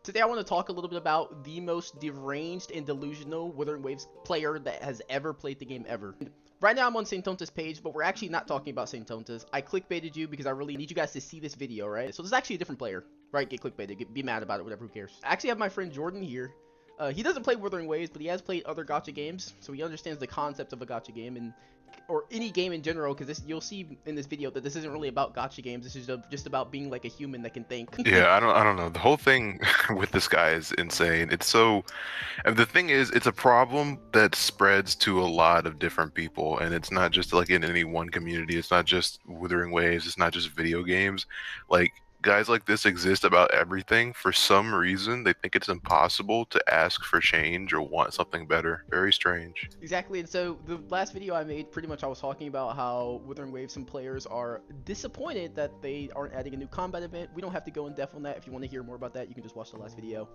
Today I want to talk a little bit about the most deranged and delusional Wuthering Waves player that has ever played the game ever. Right now I'm on SanguMage's page, but we're actually not talking about SanguMage. I clickbaited you because I really need you guys to see this video, right? So this is actually a different player, right? Get clickbaited, be mad about it, whatever, who cares. I actually have my friend Jordan here. He doesn't play Wuthering Waves, but he has played other gacha games, so he understands the concept of a gacha game and or any game in general, because you'll see in this video that this isn't really about gacha games. This is just about being like a human that can think. Yeah, I don't know. The whole thing with this guy is insane. It's so, and the thing is, it's a problem that spreads to a lot of different people, and it's not just like in any one community. It's not just Wuthering Waves. It's not just video games. Like guys like this exist about everything. For some reason, they think it's impossible to ask for change or want something better. Very strange. Exactly, and so the last video I made, pretty much I was talking about how Wuthering Waves, some players are disappointed that they aren't adding a new combat event. We don't have to go in depth on that. If you want to hear more about that, you can just watch the last video.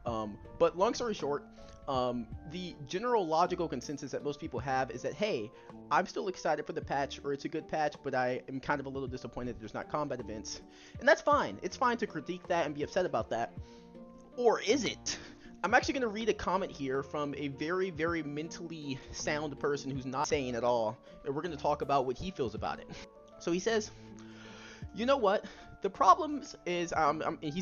But long story short, the general logical consensus that most people have is that, hey, I'm still excited for the patch, or it's a good patch, but I am kind of a little disappointed that there's not combat events. And that's fine. It's fine to critique that and be upset about that. Or is it? I'm actually going to read a comment here from a very, very mentally sound person who's not sane at all, and we're going to talk about what he feels about it. So he says, you know what? The problem is,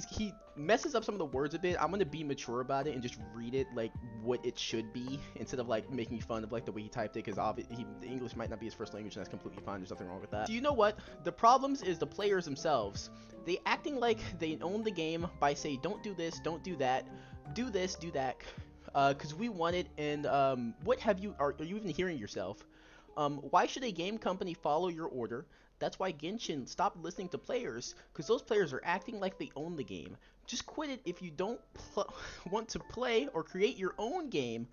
he messes up some of the words a bit. I'm going to be mature about it and just read it like what it should be, instead of like making fun of like the way he typed it, because the English might not be his first language, and that's completely fine. There's nothing wrong with that. So you know what? The problems is the players themselves. They acting like they own the game by saying, don't do this, don't do that, do this, do that, because we want it. And what have you, are you even hearing yourself? Why should a game company follow your order? That's why Genshin stopped listening to players, because those players are acting like they own the game. Just quit it if you don't want to play or create your own game,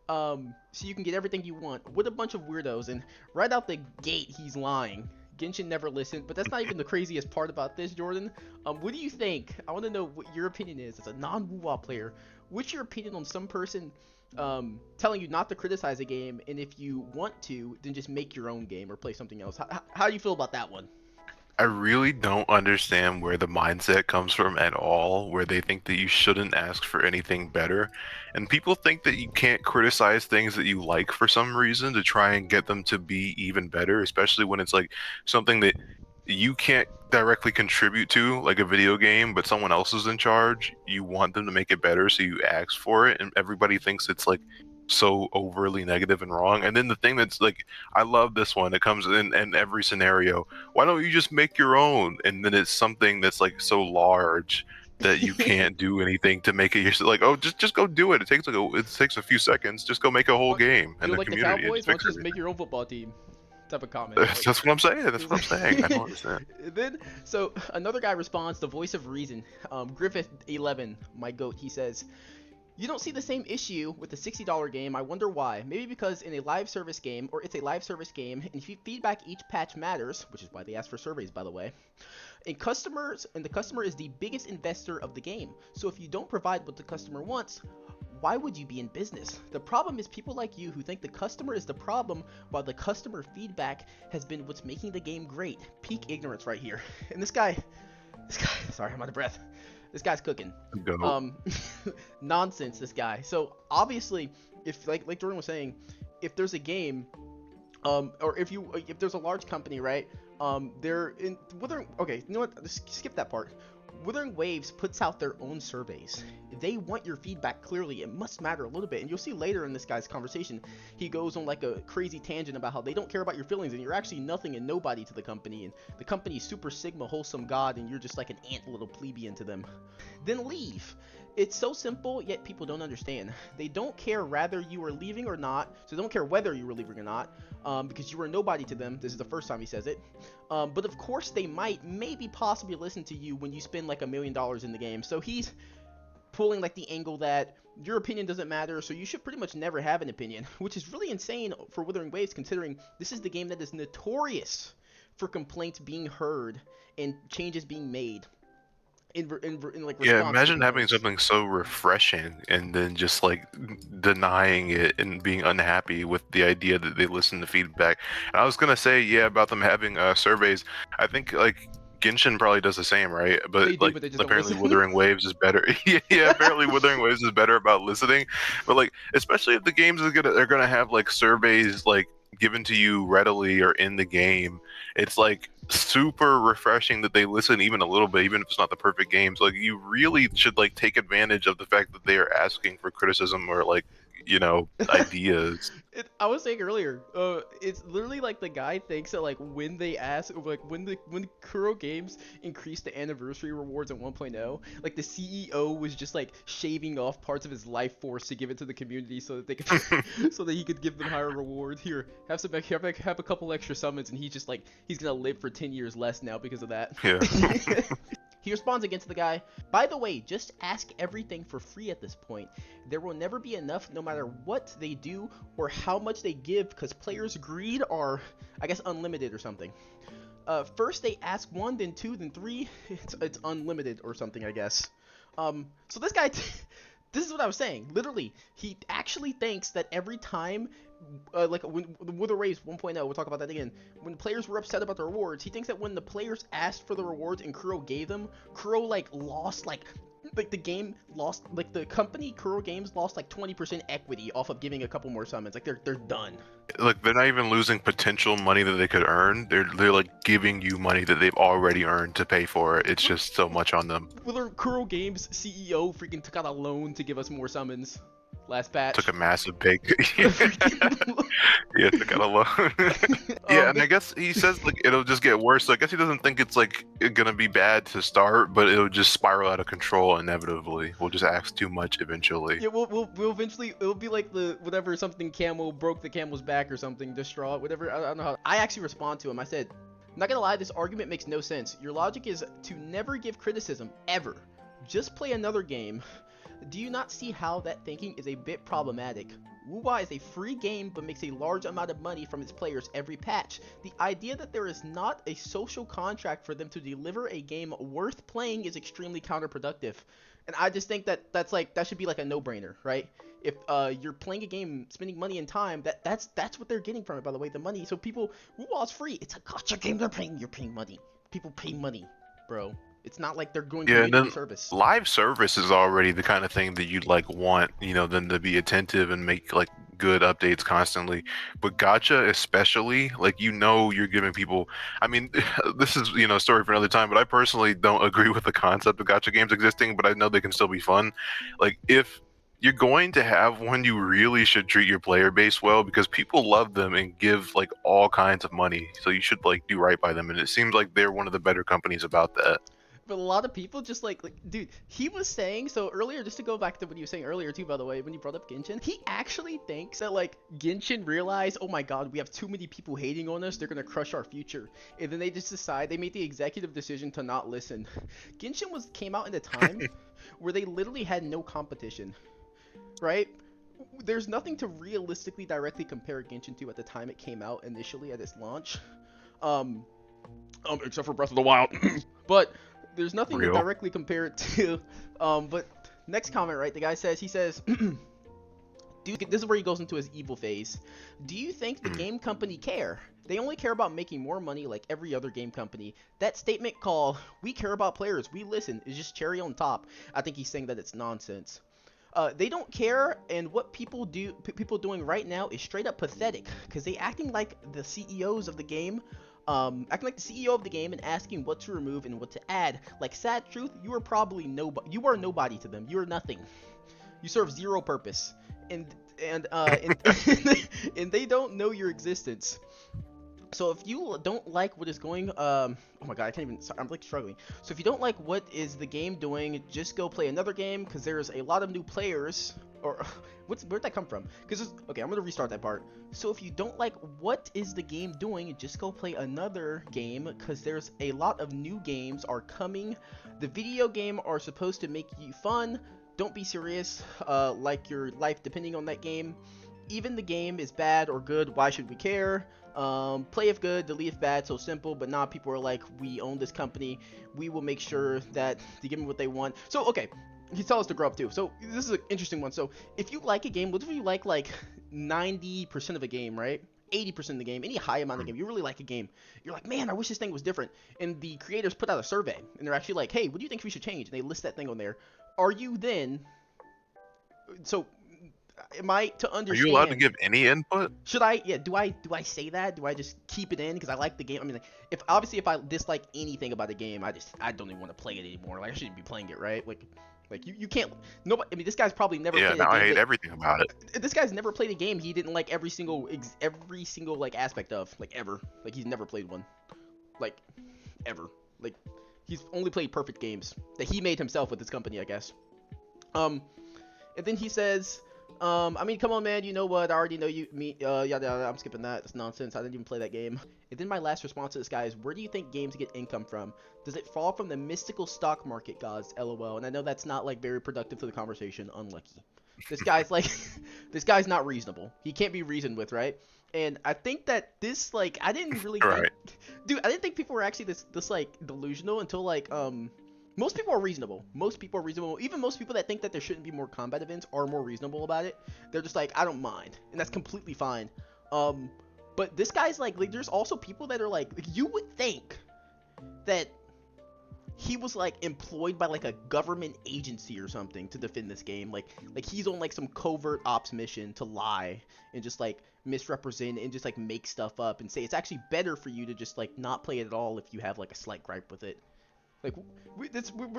so you can get everything you want. What a bunch of weirdos. And right out the gate, he's lying. Genshin never listened, but that's not even the craziest part about this, Jordan. What do you think? I want to know what your opinion is as a non-Wuwa player. What's your opinion on some person telling you not to criticize a game, and if you want to, then just make your own game or play something else? How do you feel about that one? I really don't understand where the mindset comes from at all, where they think that you shouldn't ask for anything better. And people think that you can't criticize things that you like for some reason to try and get them to be even better, especially when it's like something that you can't directly contribute to, like a video game, but someone else is in charge. You want them to make it better, so you ask for it, and everybody thinks it's like so overly negative and wrong. And then the thing that's like, I love this one. It comes in every scenario. Why don't you just make your own? And then it's something that's like so large that you can't do anything to make it yourself. Like, oh, just go do it. It takes a few seconds. Just go make a whole game and You're the like the community and Cowboys? just Why fix don't you just make everything. your own football team? Type of comment. That's what I'm saying. That's what I'm saying. I don't understand. Then, so another guy responds, the voice of reason, Griffith11, my goat. He says, you don't see the same issue with the $60 game. I wonder why. Maybe because in a live service game, or it's a live service game, and feedback each patch matters, which is why they ask for surveys, by the way. And the customer is the biggest investor of the game. So if you don't provide what the customer wants, why would you be in business? The problem is people like you who think the customer is the problem, while the customer feedback has been what's making the game great. Peak ignorance right here. And this guy, sorry, I'm out of breath. This guy's cooking. Go. Nonsense, this guy. So obviously, if like Jordan was saying, if there's a game, or if there's a large company, right? They're in Wuthering. Okay, you know what? Just skip that part. Wuthering Waves puts out their own surveys. They want your feedback clearly. It must matter a little bit. And you'll see later in this guy's conversation, he goes on like a crazy tangent about how they don't care about your feelings, and you're actually nothing and nobody to the company, and the company's super sigma wholesome god, and you're just like an ant little plebeian to them. Then leave. It's so simple, yet people don't understand. They don't care whether you are leaving or not, so they don't care whether you were leaving or not, because you are nobody to them. This is the first time he says it. But of course they might, maybe possibly listen to you when you spend like $1 million in the game. So he's pulling like the angle that your opinion doesn't matter, so you should pretty much never have an opinion, which is really insane for Wuthering Waves, considering this is the game that is notorious for complaints being heard and changes being made. In like Yeah, response to imagine having complaints. something so refreshing and then just like denying it and being unhappy with the idea that they listen to feedback. And I was gonna say, yeah, about them having surveys. I think like Genshin probably does the same, right? But They do, like but they just don't apparently listen. Wuthering Waves is better. Yeah, apparently Wuthering Waves is better about listening. But like, especially if the games are they're gonna have like surveys like given to you readily or in the game. It's like super refreshing that they listen even a little bit, even if it's not the perfect game. So like, you really should like take advantage of the fact that they are asking for criticism or like, ideas. I was saying earlier, it's literally like the guy thinks that like when they ask, like when Kuro Games increased the anniversary rewards in 1.0, like the CEO was just like shaving off parts of his life force to give it to the community so that they could, so that he could give them higher rewards. Here, have a couple extra summons, and he's gonna live for 10 years less now because of that. Yeah. He responds again to the guy, by the way, just ask everything for free at this point. There will never be enough no matter what they do or how much they give because players' greed are, I guess, unlimited or something. First they ask 1, then 2, then 3. It's unlimited or something, I guess. So this guy, this is what I was saying. Literally, he actually thinks that every time, like when Wuthering Waves 1.0, we'll talk about that again. When players were upset about the rewards, he thinks that when the players asked for the rewards and Kuro gave them, Kuro like lost like the game lost, like the company Kuro Games lost like 20% equity off of giving a couple more summons. Like they're done. Like they're not even losing potential money that they could earn. They're like giving you money that they've already earned to pay for it. It's just so much on them. Well, Kuro Games CEO freaking took out a loan to give us more summons last patch. Took a massive pay. Yeah, took out a loan. Yeah, and I guess he says like it'll just get worse. So I guess he doesn't think it's like gonna be bad to start, but it'll just spiral out of control inevitably. We'll just ask too much eventually. Yeah, we'll eventually, it'll be like the whatever, something camel broke the camel's back or something, distraught, whatever. I don't know how. I actually respond to him. I said, I'm not gonna lie, this argument makes no sense. Your logic is to never give criticism ever. Just play another game. Do you not see how that thinking is a bit problematic? Wuwa is a free game but makes a large amount of money from its players every patch. The idea that there is not a social contract for them to deliver a game worth playing is extremely counterproductive. And I just think that that should be like a no-brainer, right? If you're playing a game, spending money and time, that's what they're getting from it, by the way, the money. So people, Wuwa's free. It's a gacha game. You're paying money. People pay money, bro. It's not like they're going Yeah, and community then service. live service is already the kind of thing that you'd like want, them to be attentive and make like good updates constantly. But gacha especially, like you're giving people. I mean, this is a story for another time. But I personally don't agree with the concept of gacha games existing. But I know they can still be fun. Like if you're going to have one, you really should treat your player base well because people love them and give like all kinds of money. So you should like do right by them. And it seems like they're one of the better companies about that. But a lot of people just like dude, he was saying, so earlier, just to go back to what he was saying earlier too, by the way, when you brought up Genshin, he actually thinks that like Genshin realized, oh my god, we have too many people hating on us, they're gonna crush our future. And then they just decide, they made the executive decision to not listen. Genshin came out in a time where they literally had no competition, right? There's nothing to realistically directly compare Genshin to at the time it came out initially at its launch. Except for Breath of the Wild. But there's nothing to Real. directly compare it to. But next comment, right? The guy says, dude, this is where he goes into his evil phase. Do you think the game company care? They only care about making more money like every other game company. That statement called, we care about players, we listen, is just cherry on top. I think he's saying that it's nonsense. They don't care, and what people doing right now is straight up pathetic, because they acting like the CEOs of the game, acting like the CEO of the game and asking what to remove and what to add. Like, sad truth, you are probably nobody. You are nobody to them. You are nothing. You serve zero purpose, and and they don't know your existence. So if you don't like what is going, oh my god, I can't even, I'm like struggling. So if you don't like what is the game doing, just go play another game, because there's a lot of new players, or, where'd that come from? Because, okay, I'm going to restart that part. So if you don't like what is the game doing, just go play another game, because there's a lot of new games are coming. The video game are supposed to make you fun. Don't be serious, like your life depending on that game. Even the game is bad or good, why should we care? Play if good, delete if bad, so simple. But now people are like, we own this company, we will make sure that they give them what they want. So okay, he tells us to grow up too. So this is an interesting one. So if you like a game, what if you like 90% of a game, right? 80% of the game, any high amount of the game, you really like a game, you're like, man, I wish this thing was different. And the creators put out a survey, and they're actually like, hey, what do you think we should change? And they list that thing on there. Are you then, so am I to Are you allowed to understand? give any input? Should I? Yeah. Do I say that? Do I just keep it in because I like the game? I mean, like, if I dislike anything about the game, I don't even want to play it anymore. Like I shouldn't be playing it, right? Like you can't. Nobody. I mean, this guy's probably never Yeah, played a now I game hate that. everything about it. This guy's never played a game he didn't like every single like aspect of, like ever. Like he's never played one, like ever. Like he's only played perfect games that he made himself with his company, I guess. Um, and then he says, I mean, come on, man. You know what? I already know you. Yada yada. I'm skipping that. That's nonsense. I didn't even play that game. And then my last response to this guy is, where do you think games get income from? Does it fall from the mystical stock market gods? LOL. And I know that's not like very productive to the conversation. Unlucky. This guy's like, this guy's not reasonable. He can't be reasoned with, right? And I think that this, like, I didn't really think, Right. dude, I didn't think people were actually this like delusional until like most people are reasonable. Most people are reasonable. Even most people that think that there shouldn't be more combat events are more reasonable about it. They're just like, I don't mind, and that's completely fine. But this guy's like there's also people that are like you would think that he was like employed by like a government agency or something to defend this game. Like he's on like some covert ops mission to lie and just like misrepresent and just like make stuff up and say it's actually better for you to just like not play it at all if you have like a slight gripe with it. Like we're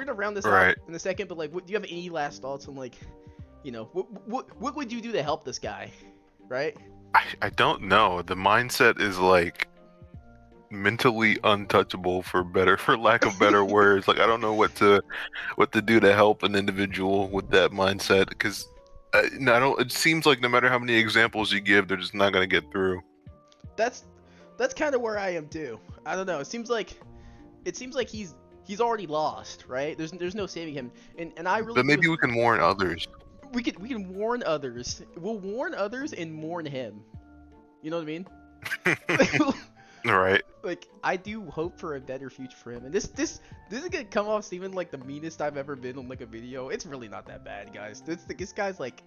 gonna round this out Right. in a second, but like, do you have any last thoughts on like, what would you do to help this guy, right? I don't know. The mindset is like mentally untouchable for lack of better words. Like I don't know what to do to help an individual with that mindset because no, I don't. It seems like no matter how many examples you give, they're just not gonna get through. That's that's kind of where I am too. I don't know. It seems like he's already lost, right? There's no saving him, and I really But do. maybe we can warn others. We can warn others. We'll warn others and mourn him. You know what I mean? Right. Like I do hope for a better future for him, and this is gonna come off seeming like the meanest I've ever been on like a video. It's really not that bad, guys. This guy's like,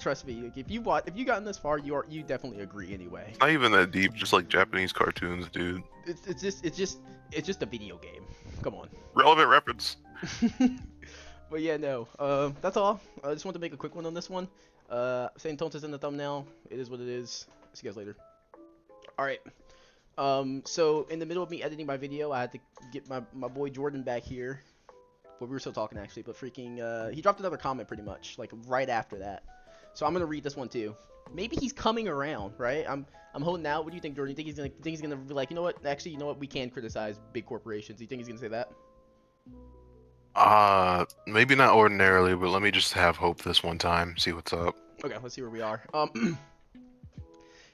trust me. Like if you gotten this far, you definitely agree anyway. It's not even that deep. Just like Japanese cartoons, dude. It's just a video game. Come on. Relevant reference. But yeah, no. That's all. I just want to make a quick one on this one. Saying Tonta's in the thumbnail. It is what it is. See you guys later. All right. So in the middle of me editing my video, I had to get my boy Jordan back here. Well, we were still talking actually, but freaking, he dropped another comment pretty much like right after that. So I'm gonna read this one too. Maybe he's coming around, right? I'm holding out. What do you think, Jordan? You think he's gonna be like, you know what? Actually, you know what? We can criticize big corporations. Do you think he's gonna say that? Maybe not ordinarily, but let me just have hope this one time. See what's up. Okay, let's see where we are.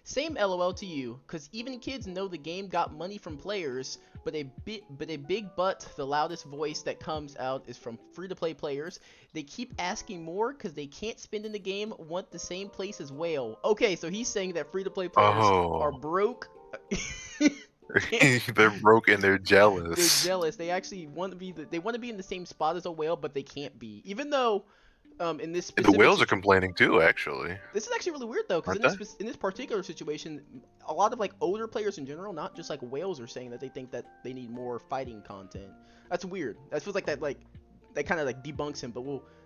Same LOL to you, cause even kids know the game got money from players, but a big but the loudest voice that comes out is from free-to-play players. They keep asking more cause they can't spend in the game, want the same place as whale. Okay, so he's saying that free-to-play players are Oh, broke. they're broke and they're They're jealous. jealous. They actually want to be they want to be in the same spot as a whale, but they can't be. Even though in this The specific whales are complaining too, actually, this is actually really weird though, because aren't they? in this particular situation, a lot of like older players in general, not just like whales, are saying that they think that they need more fighting content. That's weird. That feels like that kind of like debunks him. But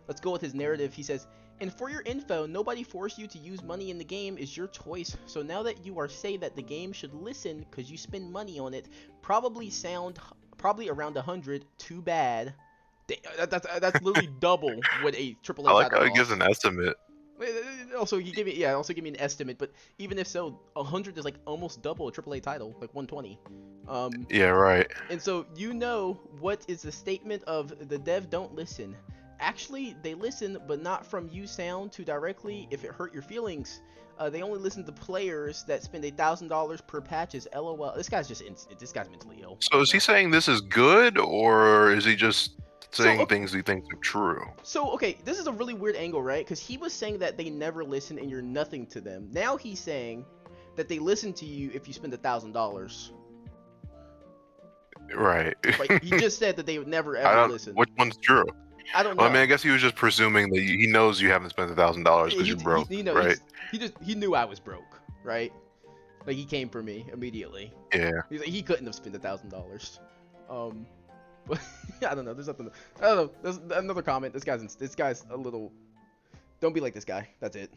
let's go with his narrative. He says, "And for your info, nobody forced you to use money in the game. Is your choice. So now that you are say that the game should listen because you spend money on it, probably around 100. Too bad." That's literally double what a I AAA like title how he gives costs. an estimate. Also, also give me an estimate, but even if so, 100 is like almost double a AAA title, like 120. Yeah, right. And so you know what is the statement of the dev don't listen. Actually, they listen, but not from you sound to directly if it hurt your feelings. They only listen to players that spend $1,000 per patches. LOL. This guy's mentally ill. I So don't is he know. saying this is good, or is he just So saying things he thinks are true? okay, this is a really weird angle, right? Because he was saying that they never listen and you're nothing to them. Now he's saying that they listen to you if you spend $1,000. Right. Like he just said that they would never I ever don't. listen. Which one's true? I don't Well, I mean, know. I guess he was just presuming that he knows you haven't spent $1,000 because you're broke, He right? he knew I was broke, right? Like he came for me immediately. Yeah. He's like, he couldn't have spent $1,000. But I don't know. There's nothing. I don't know. There's another comment. This guy's a little. Don't be like this guy. That's it.